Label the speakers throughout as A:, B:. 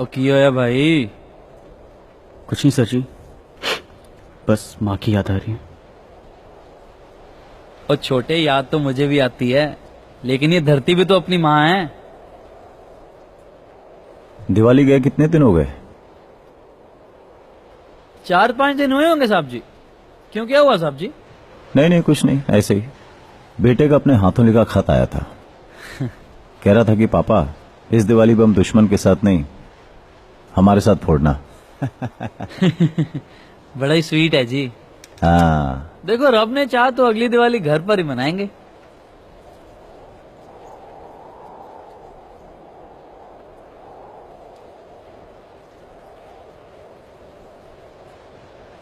A: और किया है भाई?
B: कुछ नहीं सर जी, बस माँ की याद आ रही है।
A: और छोटे, याद तो मुझे भी आती है, लेकिन ये धरती भी तो अपनी माँ है।
C: दिवाली गए कितने दिन हो गए?
A: 4-5 दिन हुए होंगे साहब जी। क्यों, क्या हुआ साहब जी?
C: नहीं नहीं, कुछ नहीं, ऐसे ही। बेटे का अपने हाथों लिखा खत आया था। कह रहा था कि पापा, इस दिवाली बम दुश्मन के साथ नहीं, हमारे साथ फोड़ना।
A: बड़ा ही स्वीट है जी।
C: हाँ।
A: देखो, रब ने चाहा तो अगली दिवाली घर पर ही मनाएंगे।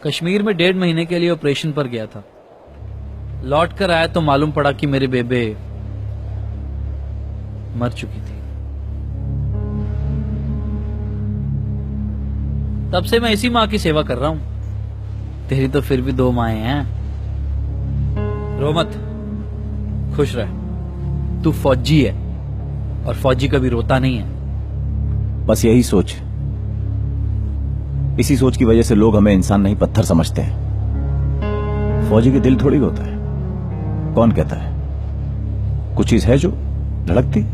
A: कश्मीर में 1.5 महीने के लिए ऑपरेशन पर गया था। लौट कर आया तो मालूम पड़ा कि मेरी बेबे मर चुकी थी। तब से मैं इसी माँ की सेवा कर रहा हूं। तेरी तो फिर भी 2 माएं हैं। रो मत, खुश रह। तू फौजी है और फौजी कभी रोता नहीं है।
C: बस यही सोच, इसी सोच की वजह से लोग हमें इंसान नहीं पत्थर समझते हैं। फौजी के दिल थोड़ी होता है। कौन कहता है? कुछ चीज है जो धड़कती।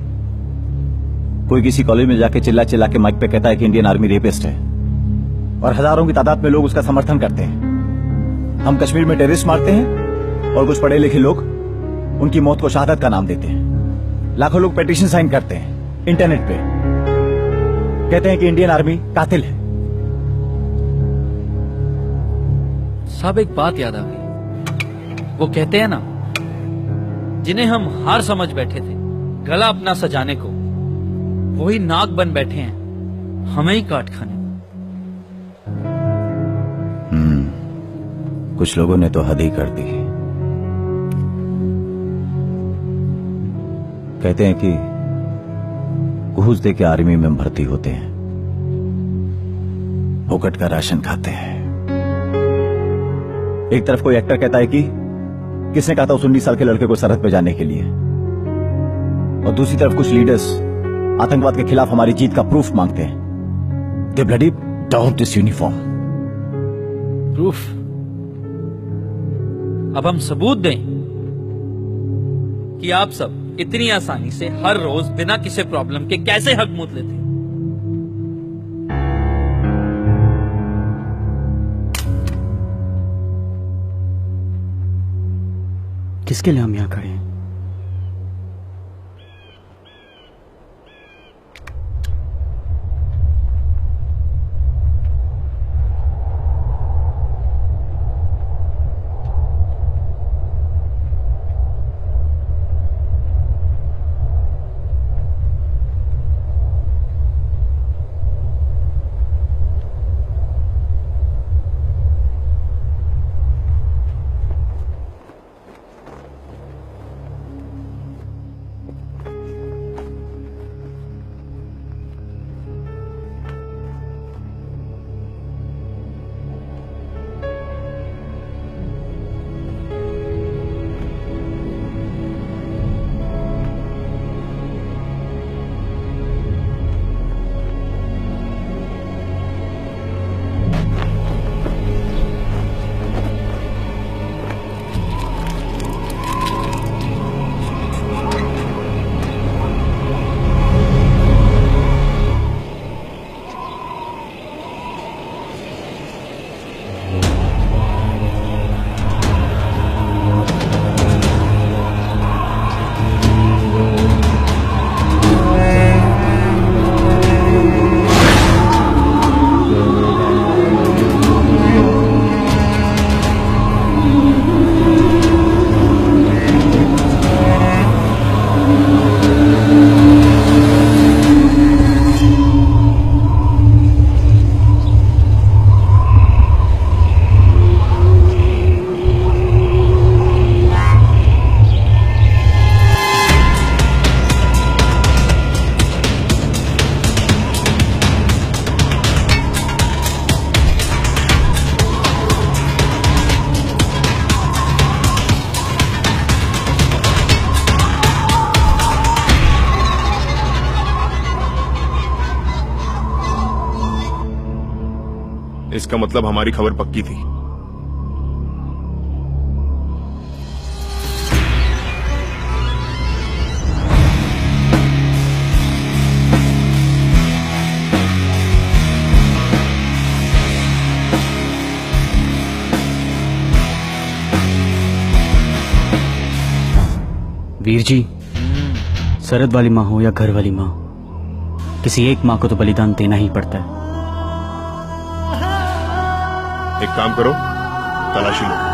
C: कोई किसी कॉलेज में जाके चिल्ला चिल्ला के माइक पे कहता है कि इंडियन आर्मी रेपिस्ट है, और हजारों की तादाद में लोग उसका समर्थन करते हैं। हम कश्मीर में टेररिस्ट मारते हैं और कुछ पढ़े लिखे लोग उनकी मौत को शहादत का नाम देते हैं। लाखों लोग पेटिशन साइन करते हैं इंटरनेट पे, कहते हैं कि इंडियन आर्मी कातिल है।
A: साहब, एक बात याद आ गई। वो कहते हैं ना, जिन्हें हम हार समझ बैठे थे गला अपना सजाने को, वही नाग बन बैठे हैं हमें ही काट खाने को।
C: कुछ लोगों ने तो हद ही कर दी। कहते हैं कि घूस दे के आर्मी में भर्ती होते हैं, फोकट का राशन खाते हैं। एक तरफ कोई एक्टर कहता है कि किसने कहा था उस 19 साल के लड़के को सरहद पे जाने के लिए, और दूसरी तरफ कुछ लीडर्स आतंकवाद के खिलाफ हमारी जीत का प्रूफ मांगते हैं। They bloody down this uniform.
A: Proof? अब हम सबूत दें कि आप सब इतनी आसानी से हर रोज बिना किसी प्रॉब्लम के कैसे हक मूत लेते हैं।
B: किसके लिए हम यहाँ खड़े हैं?
D: इसका मतलब हमारी खबर पक्की थी।
B: वीर जी, सरहद वाली माँ हो या घर वाली माँ, किसी एक माँ को तो बलिदान देना ही पड़ता है।
D: एक काम करो, तलाशी लो।